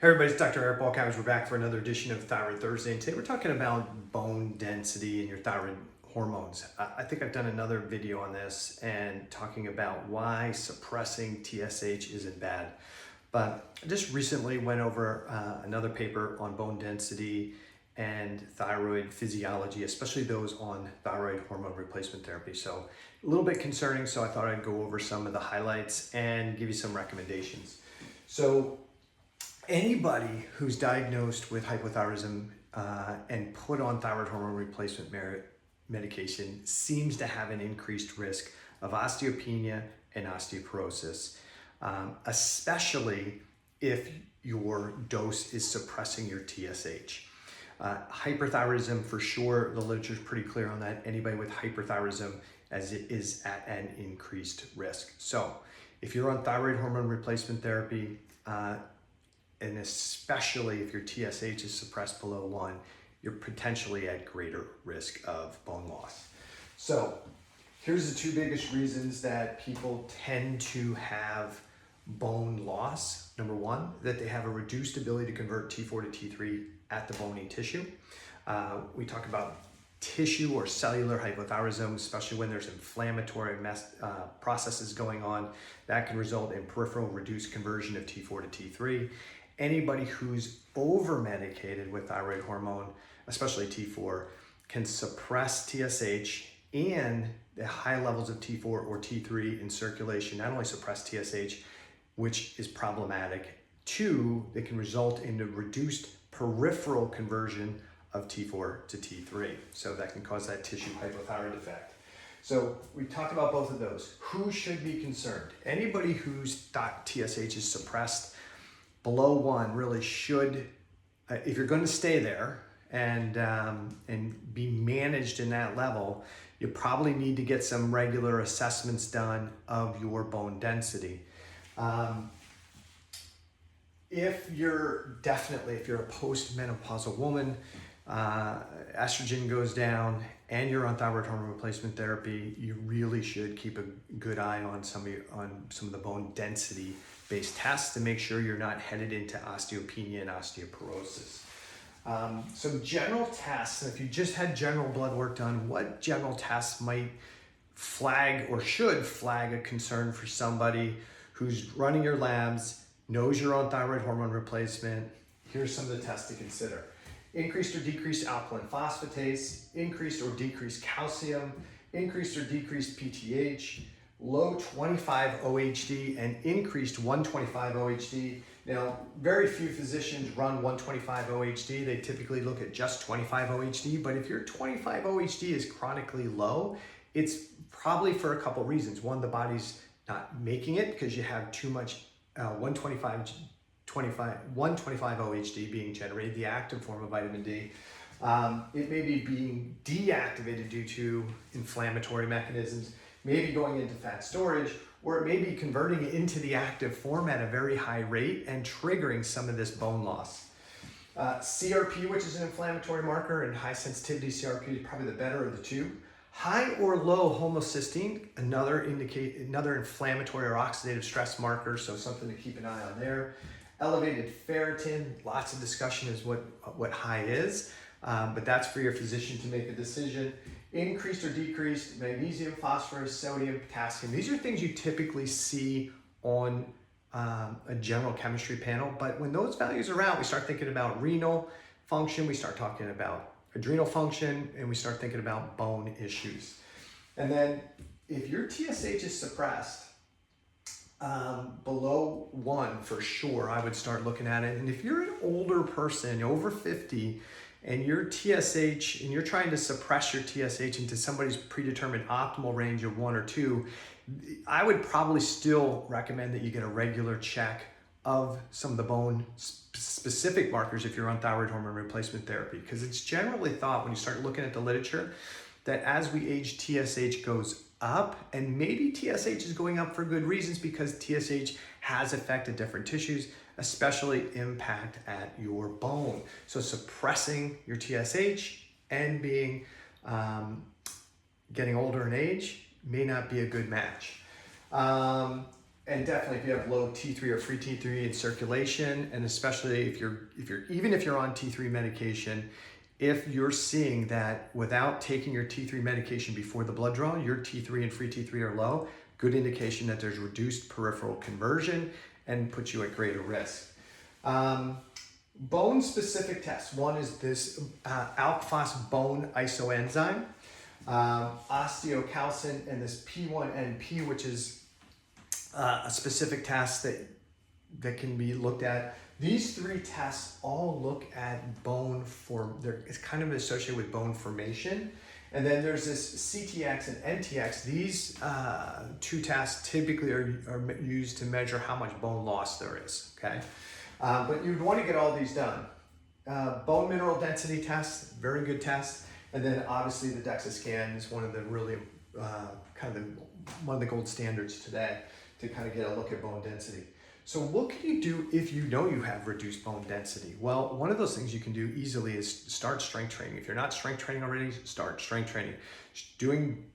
Hey everybody, it's Dr. Eric Balkowitz. We're back for another edition of Thyroid Thursday, and today we're talking about bone density and your thyroid hormones. I think I've done another video on this and talking about why suppressing TSH isn't bad. But I just recently went over another paper on bone density and thyroid physiology, especially those on thyroid hormone replacement therapy. So a little bit concerning, so I thought I'd go over some of the highlights and give you some recommendations. So anybody who's diagnosed with hypothyroidism and put on thyroid hormone replacement medication seems to have an increased risk of osteopenia and osteoporosis, especially if your dose is suppressing your TSH. Hyperthyroidism, for sure, the literature is pretty clear on that. Anybody with hyperthyroidism is at an increased risk. So if you're on thyroid hormone replacement therapy, and especially if your TSH is suppressed below 1, you're potentially at greater risk of bone loss. So here's the two biggest reasons that people tend to have bone loss. Number one, that they have a reduced ability to convert T4 to T3 at the bony tissue. We talk about tissue or cellular hypothyroidism, especially when there's inflammatory processes going on, that can result in peripheral reduced conversion of T4 to T3. Anybody who's over-medicated with thyroid hormone, especially T4, can suppress TSH and the high levels of T4 or T3 in circulation, not only suppress TSH, which is problematic, two, they can result in a reduced peripheral conversion of T4 to T3. So that can cause that tissue hypothyroid effect. So we talked about both of those. Who should be concerned? Anybody whose TSH is suppressed below 1 really should, if you're going to stay there and be managed in that level, you probably need to get some regular assessments done of your bone density. If you're a postmenopausal woman, estrogen goes down and you're on thyroid hormone replacement therapy, you really should keep a good eye on some of the bone density based tests to make sure you're not headed into osteopenia and osteoporosis. Some general tests, if you just had general blood work done, what general tests might flag or should flag a concern for somebody who's running your labs, knows you're on thyroid hormone replacement? Here's some of the tests to consider. Increased or decreased alkaline phosphatase, increased or decreased calcium, increased or decreased PTH, low 25 OHD and increased 125 OHD. Now, very few physicians run 125 OHD. They typically look at just 25 OHD, but if your 25 OHD is chronically low, it's probably for a couple reasons. One, the body's not making it because you have too much 125 OHD being generated, the active form of vitamin D. It may be being deactivated due to inflammatory mechanisms, maybe going into fat storage, or it may be converting it into the active form at a very high rate and triggering some of this bone loss. CRP, which is an inflammatory marker, and high sensitivity CRP is probably the better of the two. High or low homocysteine, another inflammatory or oxidative stress marker, so something to keep an eye on there. Elevated ferritin, lots of discussion is what high is, but that's for your physician to make a decision. Increased or decreased magnesium, phosphorus, sodium, potassium. These are things you typically see on a general chemistry panel, but when those values are out, we start thinking about renal function, we start talking about adrenal function, and we start thinking about bone issues. And then if your TSH is suppressed below 1, for sure, I would start looking at it. And if you're an older person, over 50, and your TSH, and you're trying to suppress your TSH into somebody's predetermined optimal range of 1 or 2, I would probably still recommend that you get a regular check of some of the bone specific markers if you're on thyroid hormone replacement therapy, because it's generally thought when you start looking at the literature that as we age, TSH goes up, and maybe TSH is going up for good reasons because TSH has affected different tissues, especially impact at your bone. So suppressing your TSH and being getting older in age may not be a good match. And definitely if you have low T3 or free T3 in circulation, and especially if you're even if you're on T3 medication, if you're seeing that without taking your T3 medication before the blood draw, your T3 and free T3 are low, good indication that there's reduced peripheral conversion and puts you at greater risk. Bone-specific tests. One is this alk-phos bone isoenzyme, osteocalcin, and this P1NP, which is a specific test that can be looked at. These three tests all look at bone it's kind of associated with bone formation. And then there's this CTX and NTX. These two tests typically are used to measure how much bone loss there is, okay? But you'd want to get all these done. Bone mineral density test, very good test. And then obviously the DEXA scan is one of the really, one of the gold standards today to kind of get a look at bone density. So what can you do if you know you have reduced bone density? Well, one of those things you can do easily is start strength training. If you're not strength training already, start strength training. Doing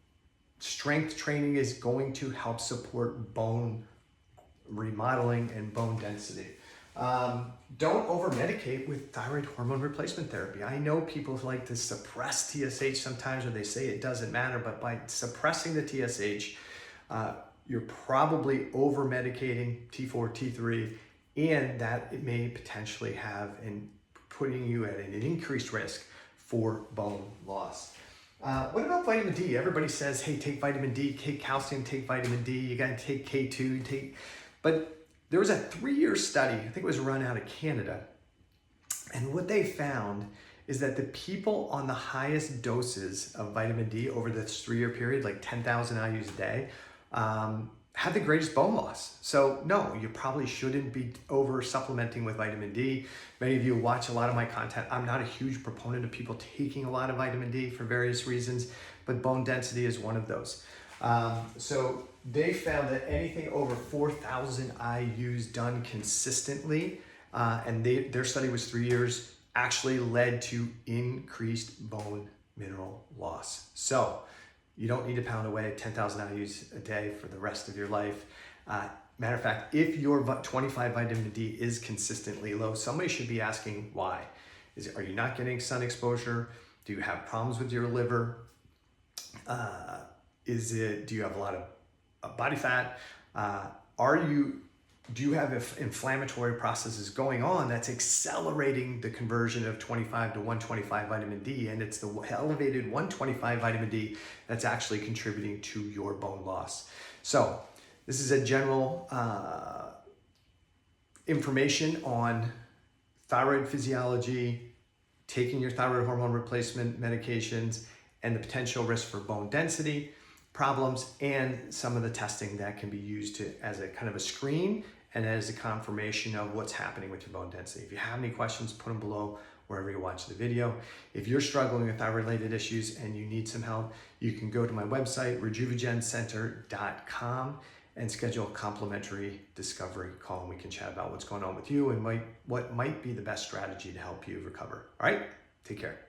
strength training is going to help support bone remodeling and bone density. Don't over-medicate with thyroid hormone replacement therapy. I know people like to suppress TSH sometimes, or they say it doesn't matter, but by suppressing the TSH, you're probably over-medicating T4, T3, and that it may potentially have in putting you at an increased risk for bone loss. What about vitamin D? Everybody says, hey, take vitamin D, take calcium, take vitamin D, you gotta take K2, but there was a 3-year study, I think it was run out of Canada, and what they found is that the people on the highest doses of vitamin D over this 3-year period, like 10,000 IUs a day, had the greatest bone loss. So no, you probably shouldn't be over supplementing with vitamin D. Many of you watch a lot of my content. I'm not a huge proponent of people taking a lot of vitamin D for various reasons, but bone density is one of those. So they found that anything over 4,000 IUs done consistently, and their study was 3 years, actually led to increased bone mineral loss. So you don't need to pound away 10,000 IUs a day for the rest of your life. Matter of fact, if your 25 vitamin D is consistently low, somebody should be asking why. Are you not getting sun exposure? Do you have problems with your liver? Do you have a lot of body fat? Do you have inflammatory processes going on that's accelerating the conversion of 25 to 125 vitamin D, and it's the elevated 125 vitamin D that's actually contributing to your bone loss. So this is a general information on thyroid physiology, taking your thyroid hormone replacement medications, and the potential risk for bone density problems, and some of the testing that can be used as a kind of a screen and as a confirmation of what's happening with your bone density. If you have any questions, put them below wherever you watch the video. If you're struggling with thyroid-related issues and you need some help, you can go to my website, rejuvegencenter.com, and schedule a complimentary discovery call, and we can chat about what's going on with you and what might be the best strategy to help you recover. All right, take care.